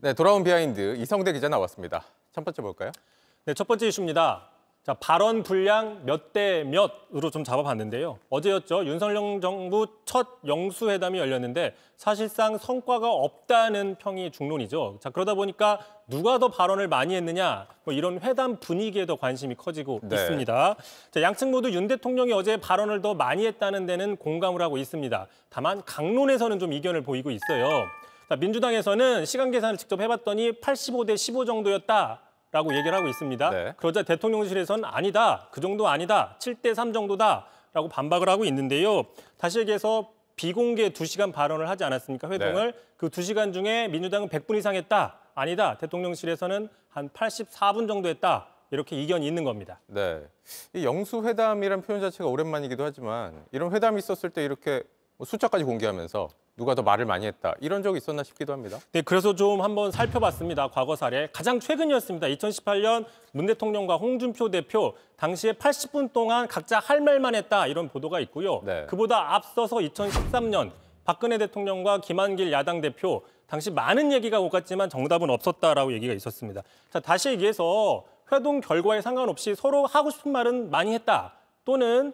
네, 돌아온 비하인드 이성대 기자 나왔습니다. 첫 번째 볼까요? 네, 첫 번째 이슈입니다. 자, 발언 분량 몇 대 몇으로 좀 잡아봤는데요. 어제였죠. 윤석열 정부 첫 영수회담이 열렸는데 사실상 성과가 없다는 평이 중론이죠. 자, 그러다 보니까 누가 더 발언을 많이 했느냐, 뭐 이런 회담 분위기에 더 관심이 커지고 있습니다. 자, 양측 모두 윤 대통령이 어제 발언을 더 많이 했다는 데는 공감을 하고 있습니다. 다만 강론에서는 좀 이견을 보이고 있어요. 자, 민주당에서는 시간 계산을 직접 해봤더니 85대 15 정도였다라고 얘기를 하고 있습니다. 네. 그러자 대통령실에서는 아니다, 그 정도 아니다, 7대 3 정도다라고 반박을 하고 있는데요. 다시 얘기해서 비공개 2시간 발언을 하지 않았습니까, 회동을. 그 2시간 중에 민주당은 100분 이상 했다, 아니다, 대통령실에서는 한 84분 정도 했다, 이렇게 이견이 있는 겁니다. 네, 이 영수회담이란 표현 자체가 오랜만이기도 하지만 이런 회담이 있었을 때 이렇게 숫자까지 공개하면서 누가 더 말을 많이 했다, 이런 적이 있었나 싶기도 합니다. 네, 그래서 좀 한번 살펴봤습니다. 과거 사례. 가장 최근이었습니다. 2018년 문 대통령과 홍준표 대표, 당시에 80분 동안 각자 할 말만 했다, 이런 보도가 있고요. 네. 그보다 앞서서 2013년 박근혜 대통령과 김한길 야당 대표, 당시 많은 얘기가 오갔지만 정답은 없었다라고 얘기가 있었습니다. 자, 다시 얘기해서 회동 결과에 상관없이 서로 하고 싶은 말은 많이 했다, 또는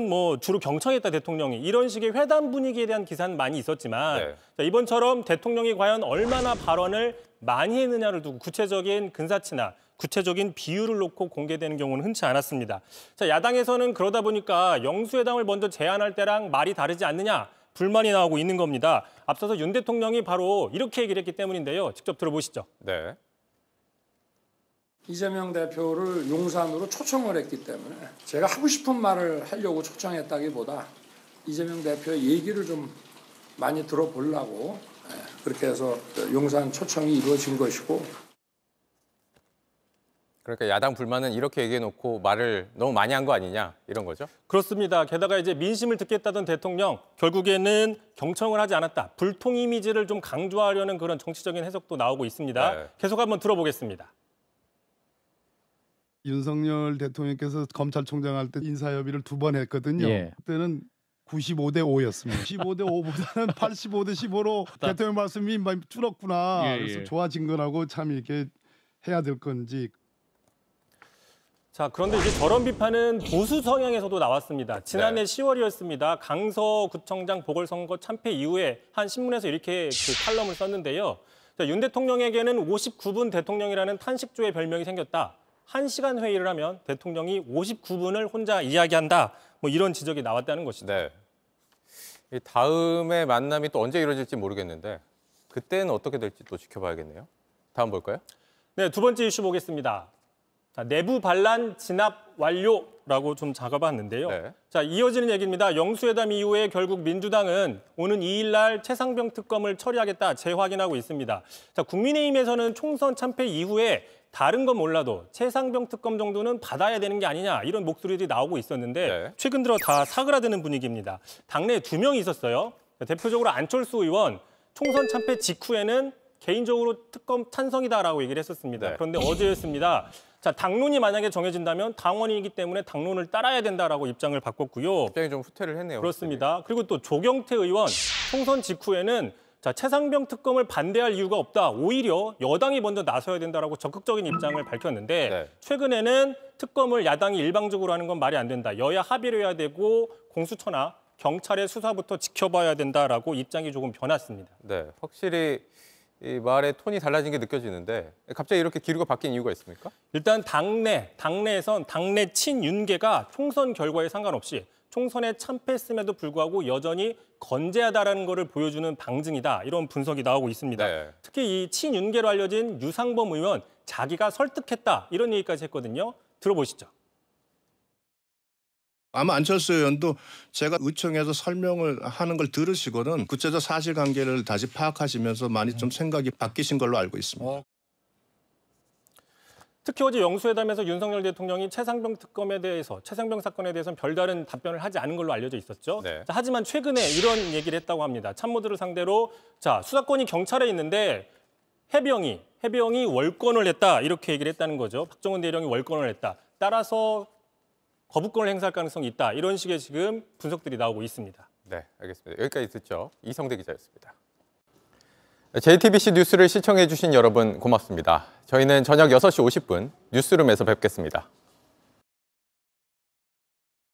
뭐 주로 경청했다, 대통령이. 이런 식의 회담 분위기에 대한 기사는 많이 있었지만 자, 이번처럼 대통령이 과연 얼마나 발언을 많이 했느냐를 두고 구체적인 근사치나 구체적인 비율을 놓고 공개되는 경우는 흔치 않았습니다. 자, 야당에서는 그러다 보니까 영수회담을 먼저 제안할 때랑 말이 다르지 않느냐, 불만이 나오고 있는 겁니다. 앞서서 윤 대통령이 바로 이렇게 얘기를 했기 때문인데요. 직접 들어보시죠. 네. 이재명 대표를 용산으로 초청을 했기 때문에 제가 하고 싶은 말을 하려고 초청했다기보다 이재명 대표의 얘기를 좀 많이 들어보려고 그렇게 해서 용산 초청이 이루어진 것이고. 그러니까 야당 불만은 이렇게 얘기해놓고 말을 너무 많이 한 거 아니냐, 이런 거죠? 그렇습니다. 게다가 이제 민심을 듣겠다던 대통령, 결국에는 경청을 하지 않았다, 불통 이미지를 좀 강조하려는 그런 정치적인 해석도 나오고 있습니다. 네. 계속 한번 들어보겠습니다. 윤석열 대통령께서 검찰총장 할 때 인사협의를 2번 했거든요. 그때는 95대 5였습니다. 15대 5보다는 85대 15로 대통령 말씀이 많이 줄었구나. 그래서 좋아진 거라고 참 이렇게 해야 될 건지. 자, 그런데 이제 저런 비판은 보수 성향에서도 나왔습니다. 지난해 10월이었습니다. 강서구청장 보궐선거 참패 이후에 한 신문에서 이렇게 그 칼럼을 썼는데요. 자, 윤 대통령에게는 59분 대통령이라는 탄식조의 별명이 생겼다. 1시간 회의를 하면 대통령이 59분을 혼자 이야기한다, 뭐 이런 지적이 나왔다는 것이죠. 네. 이 다음에 만남이 또 언제 이루어질지 모르겠는데 그때는 어떻게 될지 또 지켜봐야겠네요. 다음 볼까요? 네, 두 번째 이슈 보겠습니다. 자, 내부 반란 진압 완료라고 좀 작아봤는데요. 네. 자, 이어지는 얘기입니다. 영수회담 이후에 결국 민주당은 오는 2일 날 최상병 특검을 처리하겠다 재확인하고 있습니다. 자, 국민의힘에서는 총선 참패 이후에 다른 건 몰라도 최상병 특검 정도는 받아야 되는 게 아니냐, 이런 목소리들이 나오고 있었는데 최근 들어 다 사그라드는 분위기입니다. 당내에 2명이 있었어요. 대표적으로 안철수 의원, 총선 참패 직후에는 개인적으로 특검 찬성이다라고 얘기를 했었습니다. 그런데 어제였습니다. 자, 당론이 만약에 정해진다면 당원이기 때문에 당론을 따라야 된다라고 입장을 바꿨고요. 입장이 좀 후퇴를 했네요. 그렇습니다. 확실히. 그리고 또 조경태 의원, 총선 직후에는 자, 최상병 특검을 반대할 이유가 없다, 오히려 여당이 먼저 나서야 된다라고 적극적인 입장을 밝혔는데 최근에는 특검을 야당이 일방적으로 하는 건 말이 안 된다, 여야 합의를 해야 되고 공수처나 경찰의 수사부터 지켜봐야 된다라고 입장이 조금 변했습니다. 네, 확실히 이 말의 톤이 달라진 게 느껴지는데 갑자기 이렇게 기류가 바뀐 이유가 있습니까? 일단 당내에선 당내 친윤계가 총선 결과에 상관없이 총선에 참패했음에도 불구하고 여전히 건재하다라는 것을 보여주는 방증이다, 이런 분석이 나오고 있습니다. 특히 이 친윤계로 알려진 유상범 의원, 자기가 설득했다, 이런 얘기까지 했거든요. 들어보시죠. 아마 안철수 의원도 제가 의청해서 설명을 하는 걸 들으시고는 구체적 사실관계를 다시 파악하시면서 많이 좀 생각이 바뀌신 걸로 알고 있습니다. 특히 어제 영수회담에서 윤석열 대통령이 최상병 특검에 대해서, 최상병 사건에 대해서는 별다른 답변을 하지 않은 걸로 알려져 있었죠. 자, 하지만 최근에 이런 얘기를 했다고 합니다. 참모들을 상대로 자, 수사권이 경찰에 있는데 해병이 월권을 했다, 이렇게 얘기를 했다는 거죠. 박정훈 대령이 월권을 했다. 따라서 거부권을 행사할 가능성이 있다, 이런 식의 지금 분석들이 나오고 있습니다. 네, 알겠습니다. 여기까지 듣죠. 이성대 기자였습니다. JTBC 뉴스를 시청해 주신 여러분 고맙습니다. 저희는 저녁 6시 50분 뉴스룸에서 뵙겠습니다.